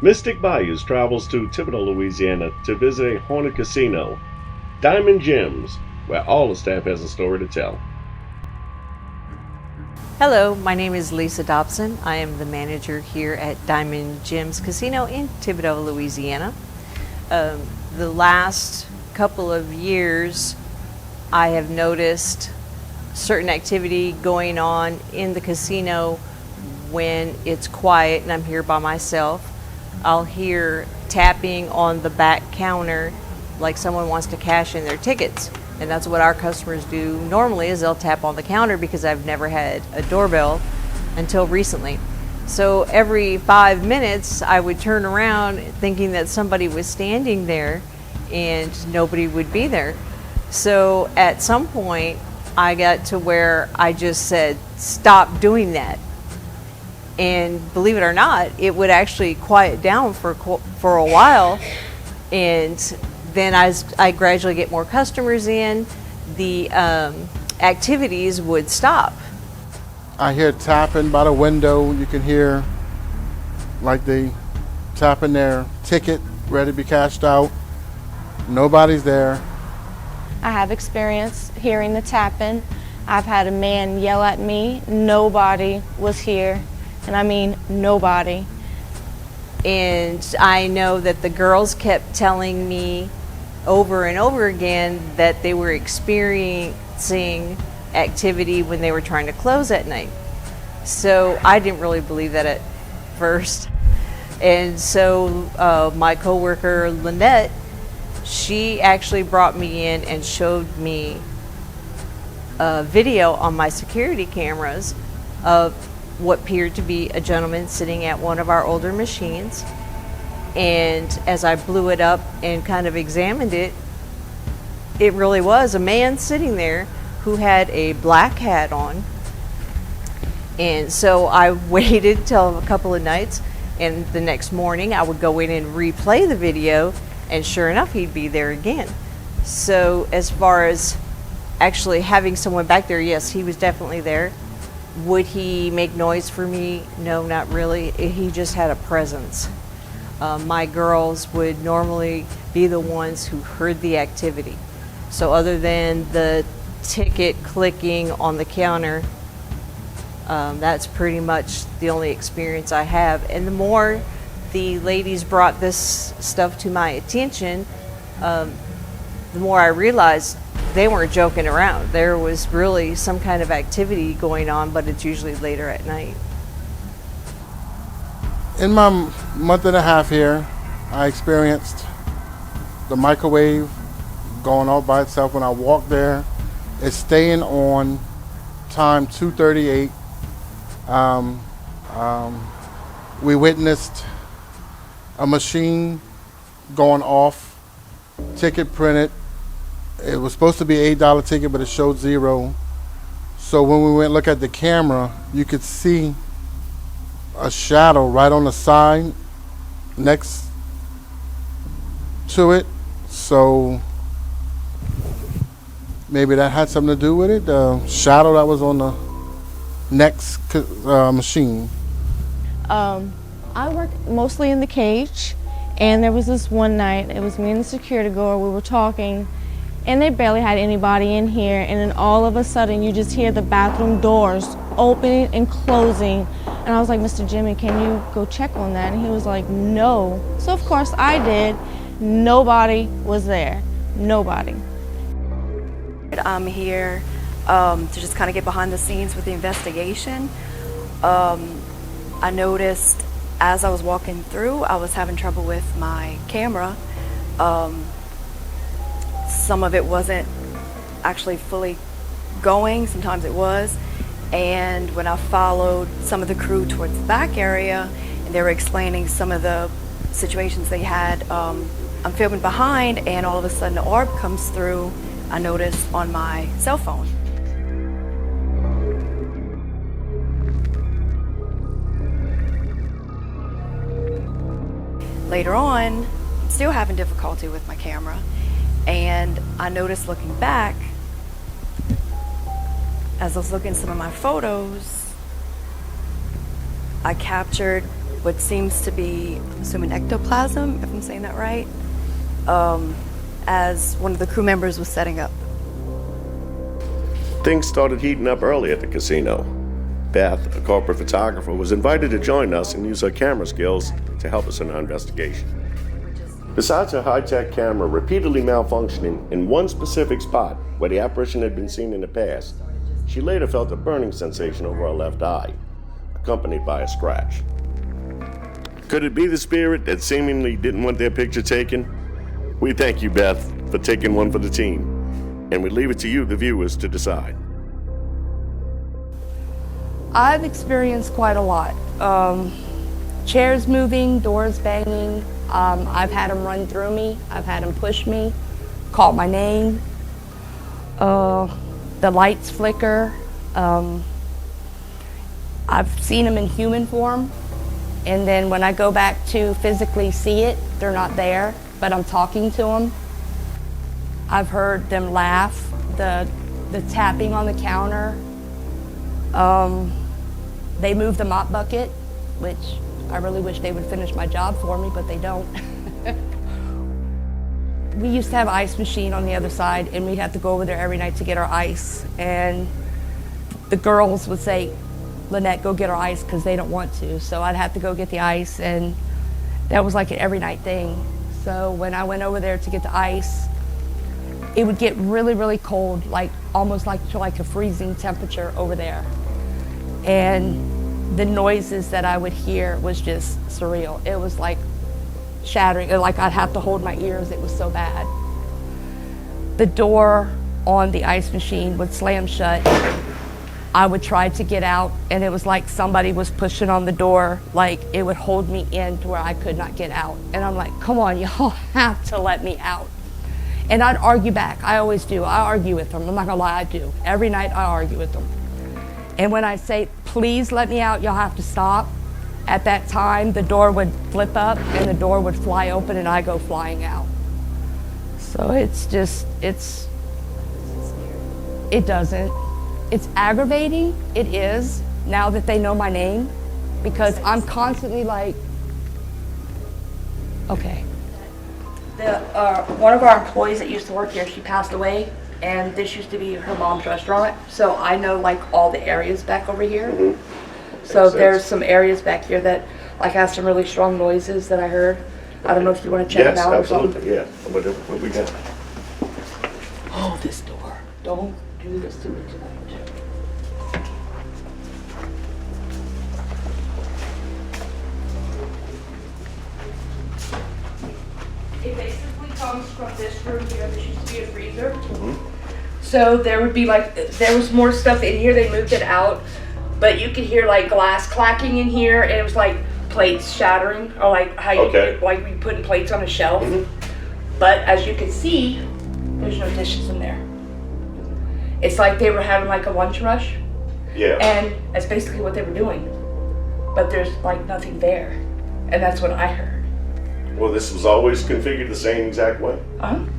Mystic Bayous travels to Thibodaux, Louisiana to visit a haunted casino, Diamond Gems, where all the staff has a story to tell. Hello, my name is Lisa Dobson. I am the manager here at Diamond Gems Casino in Thibodaux, Louisiana. The last couple of years, I have noticed certain activity going on in the casino when it's quiet and I'm here by myself. I'll hear tapping on the back counter like someone wants to cash in their tickets. And that's what our customers do normally, is they'll tap on the counter, because I've never had a doorbell until recently. So every 5 minutes I would turn around thinking that somebody was standing there and nobody would be there. So at some point I got to where I just said, stop doing that. And believe it or not, it would actually quiet down for a while. And then as I gradually get more customers in, the activities would stop. I hear tapping by the window. You can hear like they tapping their ticket, ready to be cashed out. Nobody's there. I have experience hearing the tapping. I've had a man yell at me. Nobody was here, and I mean nobody. And I know that the girls kept telling me over and over again that they were experiencing activity when they were trying to close at night. So I didn't really believe that at first. And so my coworker Lynette, she actually brought me in and showed me a video on my security cameras of what appeared to be a gentleman sitting at one of our older machines. And as I blew it up and kind of examined it, it really was a man sitting there who had a black hat on. And so I waited till a couple of nights, and the next morning I would go in and replay the video, and sure enough, he'd be there again. So as far as actually having someone back there, yes, he was definitely there. Would he make noise for me? No, not really. He just had a presence. My girls would normally be the ones who heard the activity. So other than the ticket clicking on the counter, that's pretty much the only experience I have. And the more the ladies brought this stuff to my attention, the more I realized they weren't joking around. There was really some kind of activity going on, but it's usually later at night. In my month and a half here, I experienced the microwave going off by itself when I walked there. It's staying on time 2:38. We witnessed a machine going off, ticket printed. It was supposed to be an $8 ticket, but it showed zero. So when we went and look at the camera, you could see a shadow right on the side next to it. So maybe that had something to do with it. The shadow that was on the next machine. I work mostly in the cage, and there was this one night, it was me and the security guard, we were talking, and they barely had anybody in here, and then all of a sudden you just hear the bathroom doors opening and closing. And I was like, Mr. Jimmy, can you go check on that? And he was like, no. So of course I did. Nobody was there. Nobody. I'm here to just kind of get behind the scenes with the investigation. I noticed as I was walking through, I was having trouble with my camera. Some of it wasn't actually fully going, sometimes it was. And when I followed some of the crew towards the back area, and they were explaining some of the situations they had, I'm filming behind, and all of a sudden an orb comes through, I noticed on my cell phone. Later on, still having difficulty with my camera, and I noticed looking back, as I was looking at some of my photos, I captured what seems to be, assuming ectoplasm, if I'm saying that right, as one of the crew members was setting up. Things started heating up early at the casino. Beth, a corporate photographer, was invited to join us and use her camera skills to help us in our investigation. Besides her high-tech camera repeatedly malfunctioning in one specific spot where the apparition had been seen in the past, she later felt a burning sensation over her left eye, accompanied by a scratch. Could it be the spirit that seemingly didn't want their picture taken? We thank you, Beth, for taking one for the team, and we leave it to you, the viewers, to decide. I've experienced quite a lot. Chairs moving, doors banging. I've had them run through me. I've had them push me, call my name. The lights flicker. I've seen them in human form. And then when I go back to physically see it, they're not there, but I'm talking to them. I've heard them laugh, the tapping on the counter. They move the mop bucket, which I really wish they would finish my job for me, but they don't. We used to have an ice machine on the other side, and we'd have to go over there every night to get our ice. And the girls would say, Lynette, go get our ice, because they don't want to. So I'd have to go get the ice, and that was like an every night thing. So when I went over there to get the ice, it would get really, really cold, like almost like to like a freezing temperature over there. And the noises that I would hear was just surreal. It was like shattering, like I'd have to hold my ears, it was so bad. The door on the ice machine would slam shut. I would try to get out, and it was like somebody was pushing on the door, like it would hold me in to where I could not get out. And I'm like, come on, y'all have to let me out. And I'd argue back, I always do, I argue with them, I'm not gonna lie, I do. Every night I argue with them. And when I say, please let me out, y'all have to stop, at that time the door would flip up and the door would fly open and I go flying out. So it's just, it doesn't. It's aggravating, it is, now that they know my name, because I'm constantly like, okay. One of our employees that used to work here, she passed away, and this used to be her mom's restaurant, so I know like all the areas back over here. Mm-hmm. So there's some areas back here that like have some really strong noises that I heard. I don't know if you want to check them out or something. Yes, absolutely, yeah. What we got? Oh, this door. Don't do this to me tonight. It basically comes from this room here. This used to be a freezer. Mm-hmm. So there would be like, there was more stuff in here. They moved it out. But you could hear like glass clacking in here. And it was like plates shattering. Or like how you like we putting plates on a shelf. Mm-hmm. But as you can see, there's no dishes in there. It's like they were having like a lunch rush. Yeah. And that's basically what they were doing. But there's like nothing there. And that's what I heard. Well, this was always configured the same exact way? And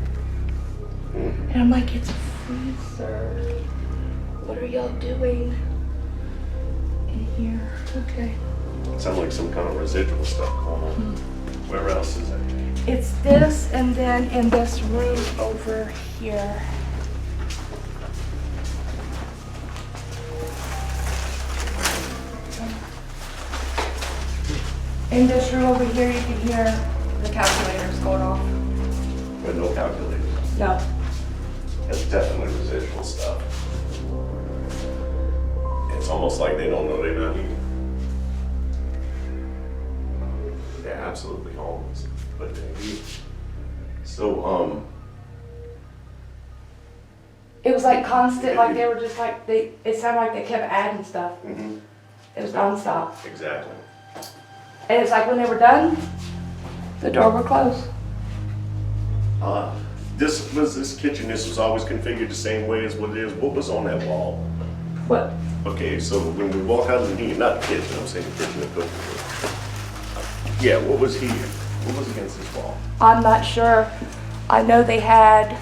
I'm like, it's a freezer. What are y'all doing in here? Okay. Sounds like some kind of residual stuff going on. Mm-hmm. Where else is it? It's this, and then in this room over here. In this room over here, you can hear the calculators going off. With no calculators? No. It's definitely residual stuff. It's almost like they don't know they're not here. They're absolutely homeless, but they're here. So, it was like constant, like they were just like, it sounded like they kept adding stuff. Mm-hmm. It was nonstop. Exactly. And it's like when they were done, the door would close. This kitchen, this was always configured the same way as what it is. What was on that wall? What? Okay, so when we walk out of here, not the kitchen, I'm saying the kitchen and cooking room. Yeah, what was here? What was against this wall? I'm not sure. I know they had.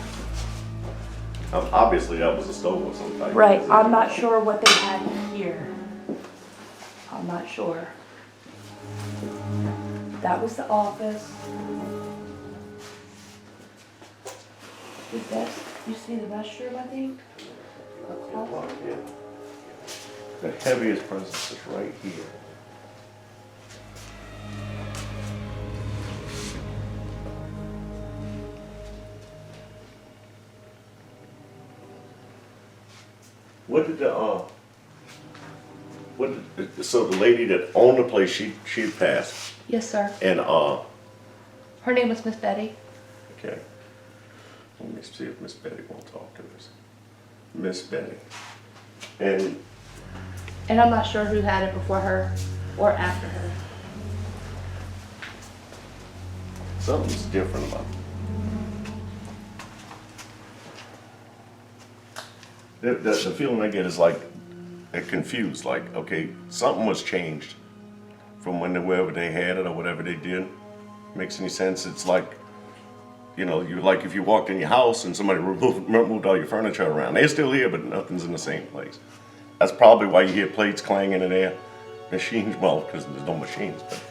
Obviously, that was a stove or some type. Right, I'm not sure what they had here. I'm not sure. That was the office. You see the restroom, I think? Yeah. The heaviest presence is right here. So the lady that owned the place, she passed, Yes, sir. and Her name was Miss Betty. okay. Let me see if Miss Betty won't talk to us. Miss Betty, and And I'm not sure who had it before her or after her. something's different about it. The feeling I get is like confused, like, okay, something was changed from wherever they had it or whatever they did. Makes any sense? It's like, you know, you like if you walked in your house and somebody moved all your furniture around. They're still here, but nothing's in the same place. That's probably why you hear plates clanging in there, machines, well, because there's no machines, but.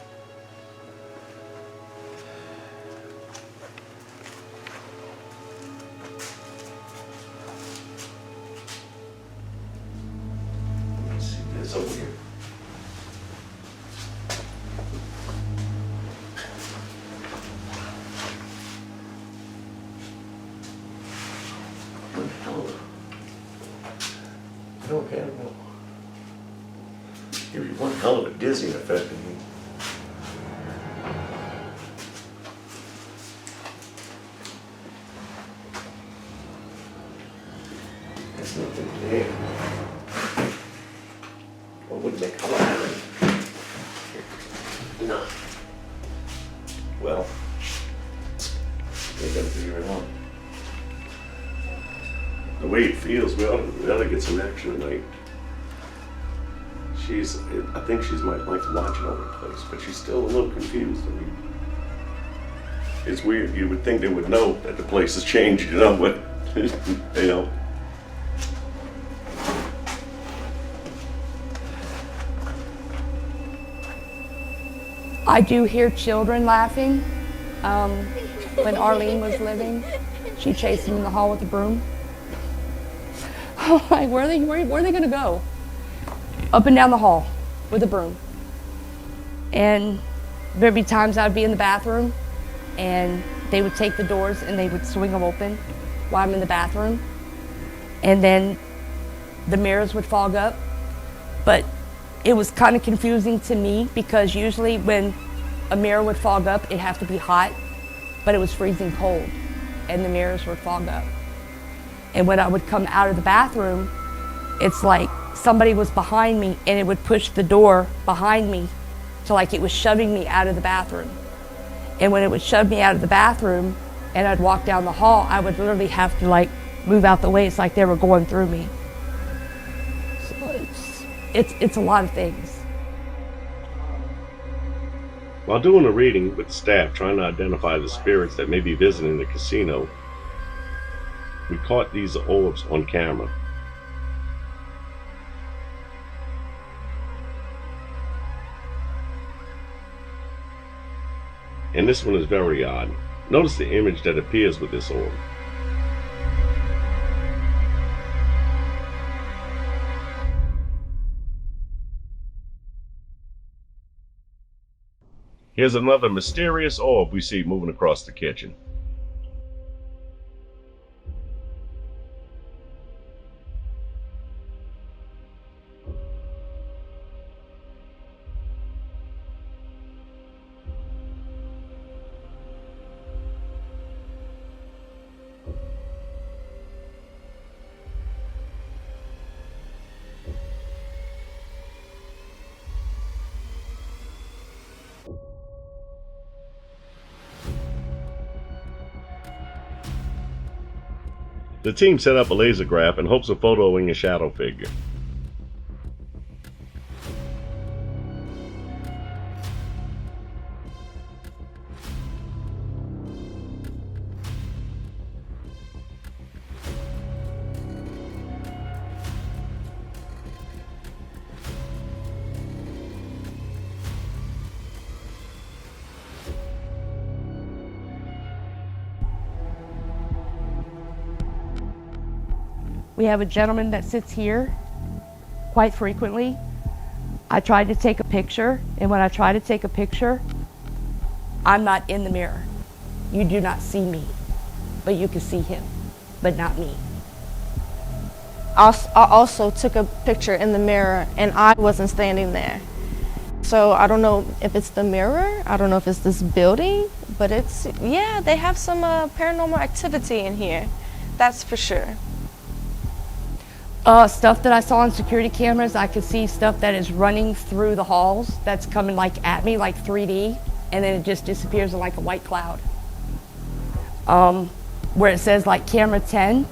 Let's see, there's over here. What the hell? Okay, well, give you one hell of a dizzying effect. There's nothing there. What would they come out of it? No. Well, they're gonna figure it out. The way it feels, we ought to get some action tonight. I think she's like watching over the place, but she's still a little confused. I mean, it's weird. You would think they would know that the place has changed, you know, but they don't. I do hear children laughing. When Arlene was living, she chased them in the hall with a broom. Like, where are they gonna go? Up and down the hall with a broom. And there'd be times I'd be in the bathroom and they would take the doors and they would swing them open while I'm in the bathroom. And then the mirrors would fog up. But it was kind of confusing to me because usually when a mirror would fog up, it'd have to be hot, but it was freezing cold and the mirrors would fog up. And when I would come out of the bathroom, it's like somebody was behind me and it would push the door behind me to like it was shoving me out of the bathroom. And when it would shove me out of the bathroom and I'd walk down the hall, I would literally have to like move out the way. It's like they were going through me. So it's a lot of things. While doing a reading with staff trying to identify the spirits that may be visiting the casino, we caught these orbs on camera. And this one is very odd. Notice the image that appears with this orb. Here's another mysterious orb we see moving across the kitchen. The team set up a laser graph in hopes of photoing a shadow figure. We have a gentleman that sits here quite frequently. I tried to take a picture, and when I try to take a picture, I'm not in the mirror. You do not see me, but you can see him, but not me. I also took a picture in the mirror, and I wasn't standing there. So I don't know if it's the mirror, I don't know if it's this building, but it's, yeah, they have some paranormal activity in here. That's for sure. Stuff that I saw on security cameras, I could see stuff that is running through the halls that's coming like at me, like 3D, and then it just disappears in like a white cloud. Where it says like camera 10,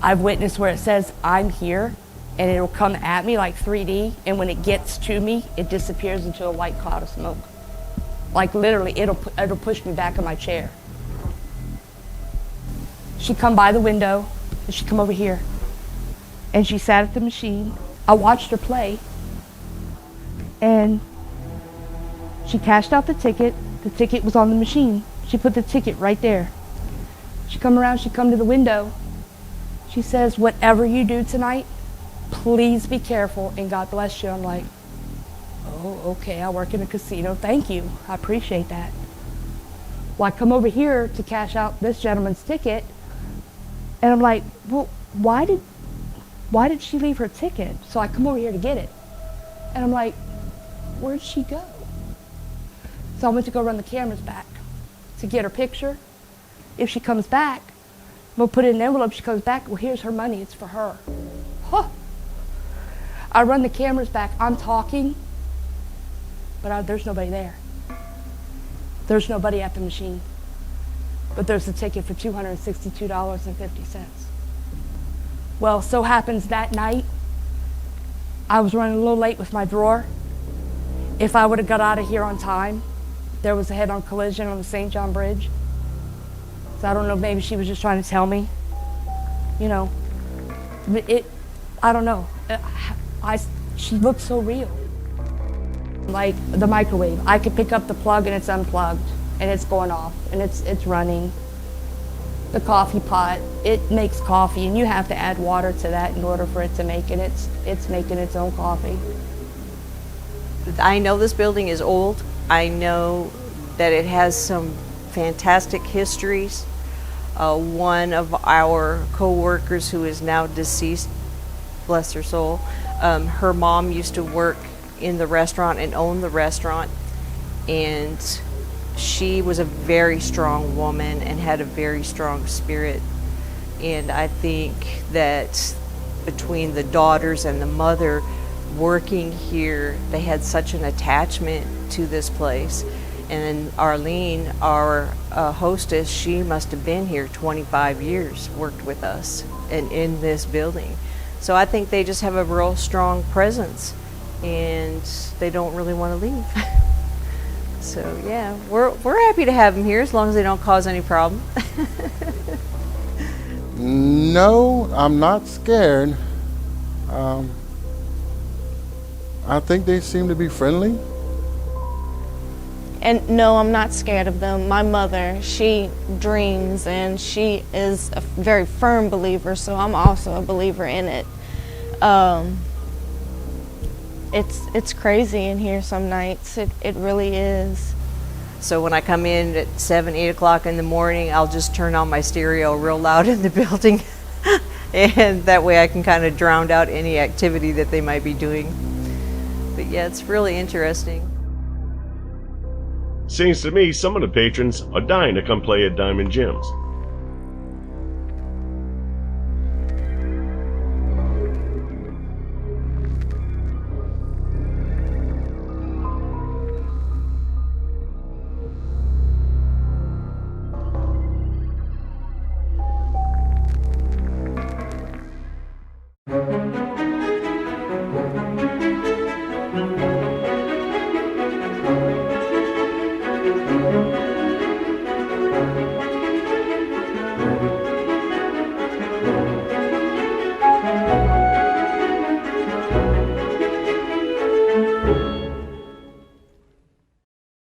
I've witnessed where it says I'm here, and it'll come at me like 3D, and when it gets to me, it disappears into a white cloud of smoke. Like literally, it'll push me back in my chair. She come by the window, and she come over here, and she sat at the machine. I watched her play, and she cashed out the ticket. The ticket was on the machine. She put the ticket right there. She come around, she come to the window. She says, whatever you do tonight, please be careful and God bless you. I'm like, oh, okay, I work in a casino. Thank you. I appreciate that. Well, I come over here to cash out this gentleman's ticket, and I'm like, well, why did she leave her ticket? So I come over here to get it. And I'm like, where'd she go? So I went to go run the cameras back to get her picture. If she comes back, we'll put it in an envelope. She comes back, well, here's her money. It's for her. Huh. I run the cameras back. I'm talking, but there's nobody there. There's nobody at the machine. But there's a ticket for $262.50. Well, so happens that night, I was running a little late with my drawer. If I would have got out of here on time, there was a head-on collision on the St. John Bridge. So I don't know, maybe she was just trying to tell me, you know. I don't know. She looked so real. Like the microwave, I could pick up the plug and it's unplugged and it's going off and it's running. The coffee pot, it makes coffee and you have to add water to that in order for it to make it. It's making its own coffee. I know this building is old. I know that it has some fantastic histories. One of our co-workers who is now deceased, bless her soul, her mom used to work in the restaurant and own the restaurant, and she was a very strong woman and had a very strong spirit. And I think that between the daughters and the mother working here, they had such an attachment to this place. And Arlene, our hostess, she must have been here 25 years, worked with us and in this building. So I think they just have a real strong presence and they don't really want to leave. So yeah, we're happy to have them here as long as they don't cause any problem. No, I'm not scared. I think they seem to be friendly. And no, I'm not scared of them. My mother, she dreams and she is a very firm believer, so I'm also a believer in it. It's crazy in here some nights. It really is. So when I come in at 7, 8 o'clock in the morning, I'll just turn on my stereo real loud in the building. And that way I can kind of drown out any activity that they might be doing. But yeah, it's really interesting. Seems to me some of the patrons are dying to come play at Diamond Gyms.